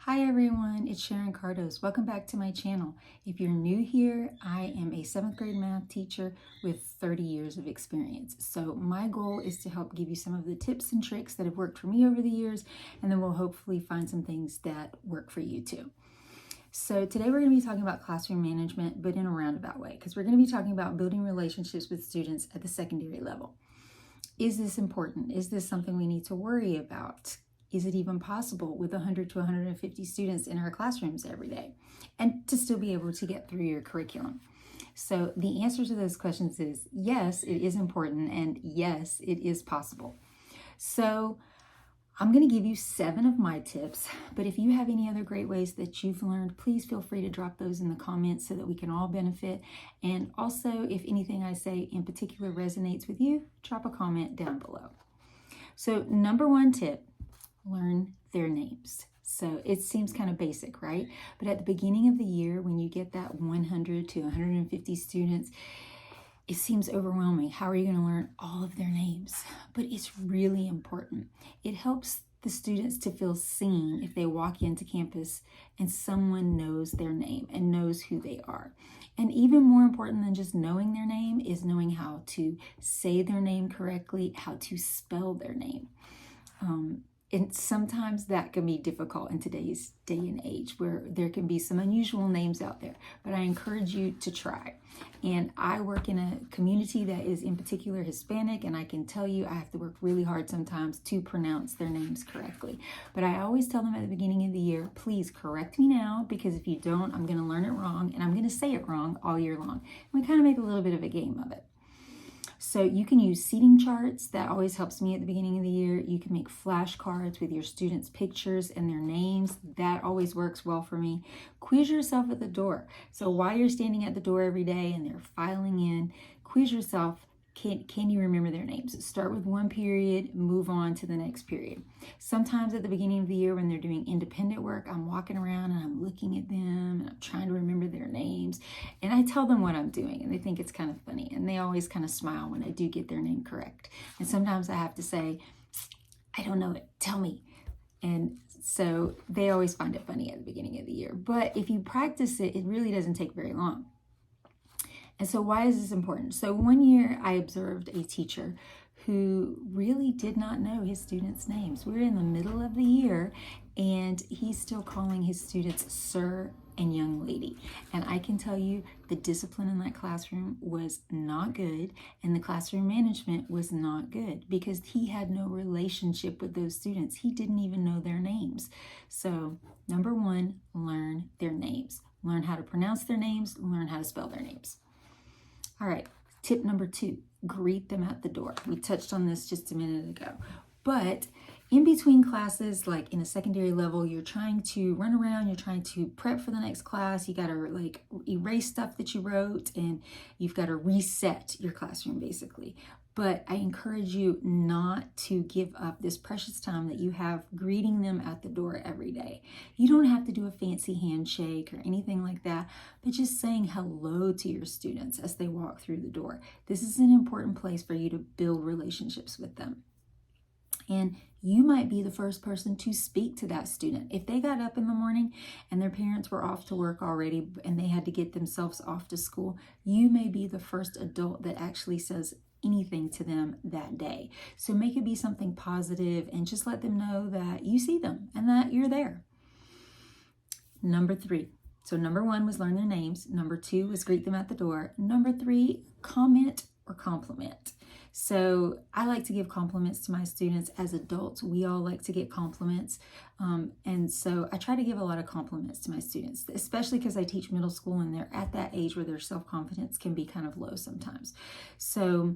Hi everyone, it's Sharon Cardos. Welcome back to my channel. If you're new here, I am a 7th grade math teacher with 30 years of experience. So my goal is to help give you some of the tips and tricks that have worked for me over the years, and then we'll hopefully find some things that work for you too. So today we're going to be talking about classroom management, but in a roundabout way, because we're going to be talking about building relationships with students at the secondary level. Is this important? Is this something we need to worry about? Is it even possible with 100 to 150 students in our classrooms every day and to still be able to get through your curriculum? So the answer to those questions is yes, it is important, and yes, it is possible. So I'm going to give you 7 of my tips, but if you have any other great ways that you've learned, please feel free to drop those in the comments so that we can all benefit. And also, if anything I say in particular resonates with you, drop a comment down below. So number 1 tip, learn their names. So it seems kind of basic, right? But at the beginning of the year, when you get that 100 to 150 students, it seems overwhelming. How are you going to learn all of their names? But it's really important. It helps the students to feel seen if they walk into campus and someone knows their name and knows who they are. And even more important than just knowing their name is knowing how to say their name correctly, how to spell their name. And sometimes that can be difficult in today's day and age where there can be some unusual names out there, but I encourage you to try. And I work in a community that is in particular Hispanic, and I can tell you I have to work really hard sometimes to pronounce their names correctly. But I always tell them at the beginning of the year, please correct me now, because if you don't, I'm going to learn it wrong and I'm going to say it wrong all year long. And we kind of make a little bit of a game of it. So you can use seating charts. That always helps me at the beginning of the year. You can make flashcards with your students' pictures and their names. That always works well for me. Quiz yourself at the door. So while you're standing at the door every day and they're filing in, quiz yourself. Can you remember their names? Start with one period, move on to the next period. Sometimes at the beginning of the year when they're doing independent work, I'm walking around and I'm looking at them and I'm trying to remember their names. And I tell them what I'm doing and they think it's kind of funny. And they always kind of smile when I do get their name correct. And sometimes I have to say, I don't know it, tell me. And so they always find it funny at the beginning of the year. But if you practice it, it really doesn't take very long. And so why is this important? So one year I observed a teacher who really did not know his students' names. We're in the middle of the year and he's still calling his students sir and young lady. And I can tell you the discipline in that classroom was not good and the classroom management was not good because he had no relationship with those students. He didn't even know their names. So number 1, learn their names. Learn how to pronounce their names, learn how to spell their names. All right, tip number 2, greet them at the door. We touched on this just a minute ago. But in between classes, like in a secondary level, you're trying to run around, you're trying to prep for the next class. You got to like erase stuff that you wrote and you've got to reset your classroom basically. But I encourage you not to give up this precious time that you have greeting them at the door every day. You don't have to do a fancy handshake or anything like that, but just saying hello to your students as they walk through the door. This is an important place for you to build relationships with them. And you might be the first person to speak to that student. If they got up in the morning and their parents were off to work already and they had to get themselves off to school, you may be the first adult that actually says anything to them that day. So make it be something positive and just let them know that you see them and that you're there. Number 3. So number 1 was learn their names. Number 2 was greet them at the door. Number 3, comment or compliment. So I like to give compliments to my students. As adults, we all like to get compliments. And so I try to give a lot of compliments to my students, especially because I teach middle school and they're at that age where their self-confidence can be kind of low sometimes. So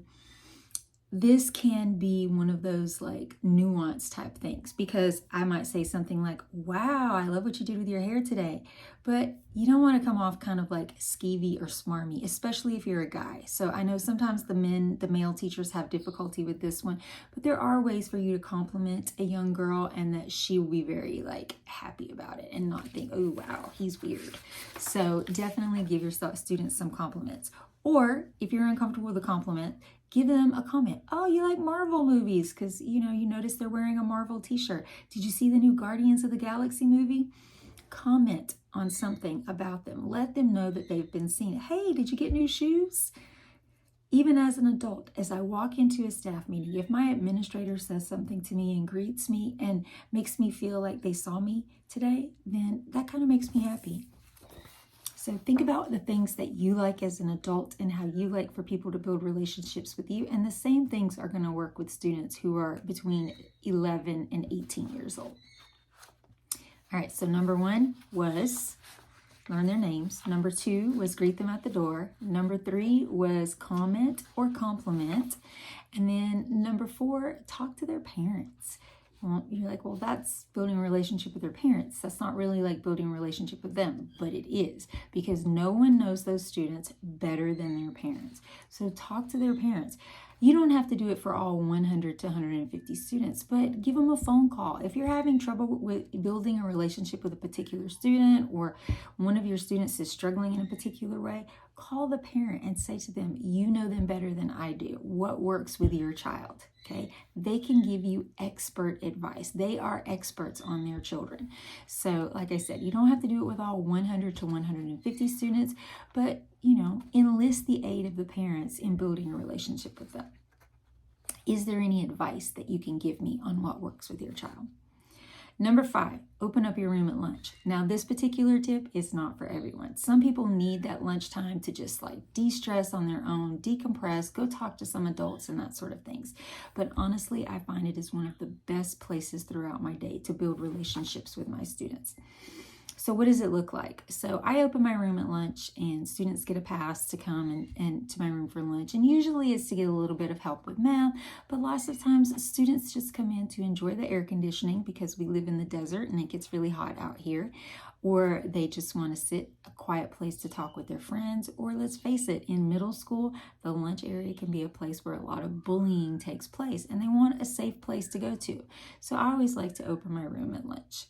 this can be one of those like nuance type things because I might say something like, wow, I love what you did with your hair today. But you don't want to come off kind of like skeevy or smarmy, especially if you're a guy. So I know sometimes the male teachers have difficulty with this one, but there are ways for you to compliment a young girl and that she will be very like happy about it and not think, oh, wow, he's weird. So definitely give your students some compliments. Or if you're uncomfortable with a compliment, give them a comment. Oh, you like Marvel movies because, you notice they're wearing a Marvel t-shirt. Did you see the new Guardians of the Galaxy movie? Comment on something about them. Let them know that they've been seen. Hey, did you get new shoes? Even as an adult, as I walk into a staff meeting, if my administrator says something to me and greets me and makes me feel like they saw me today, then that kind of makes me happy. So think about the things that you like as an adult and how you like for people to build relationships with you. And the same things are going to work with students who are between 11 and 18 years old. All right, so number 1 was learn their names. Number 2 was greet them at the door. Number 3 was comment or compliment. And then number 4, talk to their parents. Well, you're like, well, that's building a relationship with their parents. That's not really like building a relationship with them, but it is, because no one knows those students better than their parents. So talk to their parents. You don't have to do it for all 100 to 150 students, but give them a phone call. If you're having trouble with building a relationship with a particular student, or one of your students is struggling in a particular way, call the parent and say to them, you know them better than I do. What works with your child? Okay, they can give you expert advice. They are experts on their children. So like I said, you don't have to do it with all 100 to 150 students, but enlist the aid of the parents in building a relationship with them. Is there any advice that you can give me on what works with your child? Number 5, open up your room at lunch. Now, this particular tip is not for everyone. Some people need that lunchtime to just like de-stress on their own, decompress, go talk to some adults and that sort of things. But honestly, I find it is one of the best places throughout my day to build relationships with my students. So what does it look like? So I open my room at lunch and students get a pass to come and to my room for lunch. And usually it's to get a little bit of help with math, but lots of times students just come in to enjoy the air conditioning because we live in the desert and it gets really hot out here. Or they just want to sit a quiet place to talk with their friends. Or let's face it, in middle school, the lunch area can be a place where a lot of bullying takes place and they want a safe place to go to. So I always like to open my room at lunch.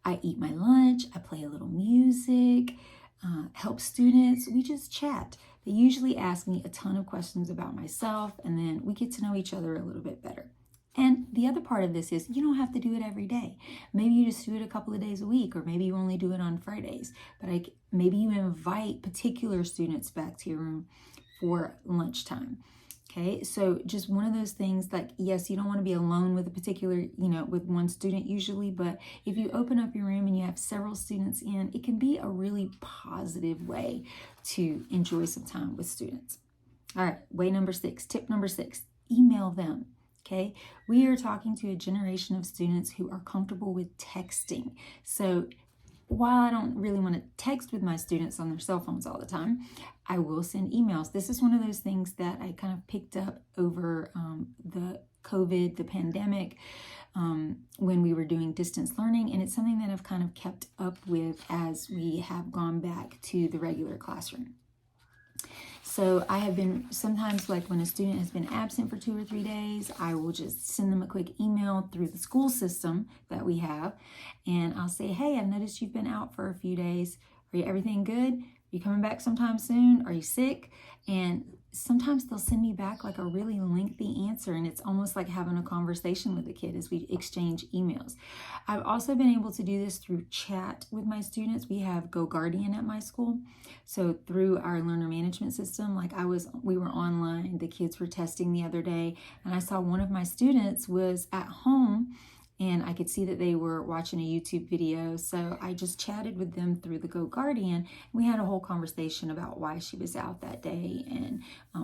I eat my lunch, I play a little music, help students, we just chat. They usually ask me a ton of questions about myself, and then we get to know each other a little bit better. And the other part of this is you don't have to do it every day. Maybe you just do it a couple of days a week, or maybe you only do it on Fridays. But maybe you invite particular students back to your room for lunchtime. Okay, so just one of those things, like, yes, you don't want to be alone with a particular, with one student usually, but if you open up your room and you have several students in, it can be a really positive way to enjoy some time with students. All right, tip number 6, email them. Okay, we are talking to a generation of students who are comfortable with texting. So while I don't really want to text with my students on their cell phones all the time, I will send emails. This is one of those things that I kind of picked up over the pandemic, when we were doing distance learning, and it's something that I've kind of kept up with as we have gone back to the regular classroom. So I have been, sometimes like when a student has been absent for 2 or 3 days, I will just send them a quick email through the school system that we have. And I'll say, hey, I've noticed you've been out for a few days. Are you everything good? Are you coming back sometime soon? Are you sick? And sometimes they'll send me back like a really lengthy answer, and it's almost like having a conversation with the kid as we exchange emails. I've also been able to do this through chat with my students. We have GoGuardian at my school. So through our learner management system, we were online, the kids were testing the other day, and I saw one of my students was at home and I could see that they were watching a YouTube video. So I just chatted with them through the GoGuardian. We had a whole conversation about why she was out that day and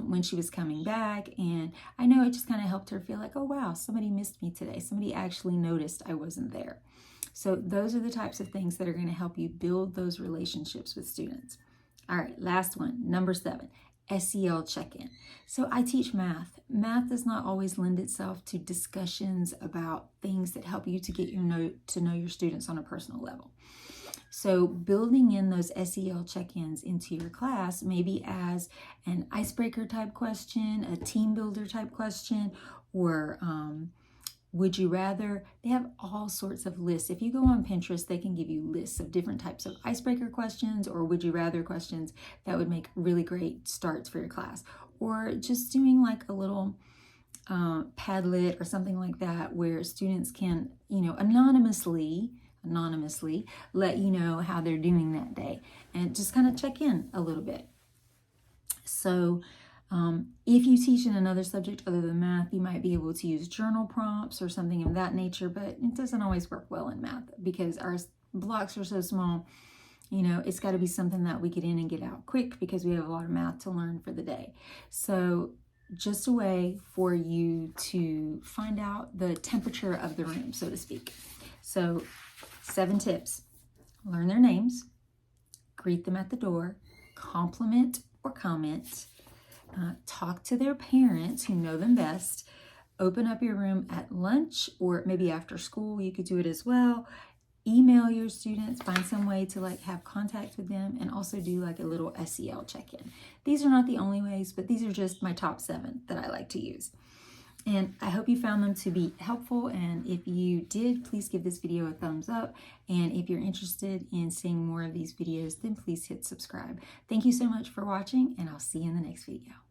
when she was coming back. And I know it just kind of helped her feel like, oh, wow, somebody missed me today. Somebody actually noticed I wasn't there. So those are the types of things that are going to help you build those relationships with students. All right, last one, number 7. SEL check-in. So I teach math. Math does not always lend itself to discussions about things that help you to get to know your students on a personal level. So building in those SEL check-ins into your class, maybe as an icebreaker type question, a team builder type question, or would you rather? They have all sorts of lists. If you go on Pinterest, they can give you lists of different types of icebreaker questions or would you rather questions that would make really great starts for your class. Or just doing like a little Padlet or something like that where students can, anonymously let you know how they're doing that day and just kind of check in a little bit. So if you teach in another subject other than math, you might be able to use journal prompts or something of that nature, but it doesn't always work well in math because our blocks are so small. It's got to be something that we get in and get out quick because we have a lot of math to learn for the day. So just a way for you to find out the temperature of the room, so to speak. So 7 tips. Learn their names, greet them at the door, compliment or comment, talk to their parents who know them best, open up your room at lunch or maybe after school, you could do it as well. Email your students, find some way to have contact with them, and also do a little SEL check-in. These are not the only ways, but these are just my top 7 that I like to use. And I hope you found them to be helpful. And if you did, please give this video a thumbs up. And if you're interested in seeing more of these videos, then please hit subscribe. Thank you so much for watching, and I'll see you in the next video.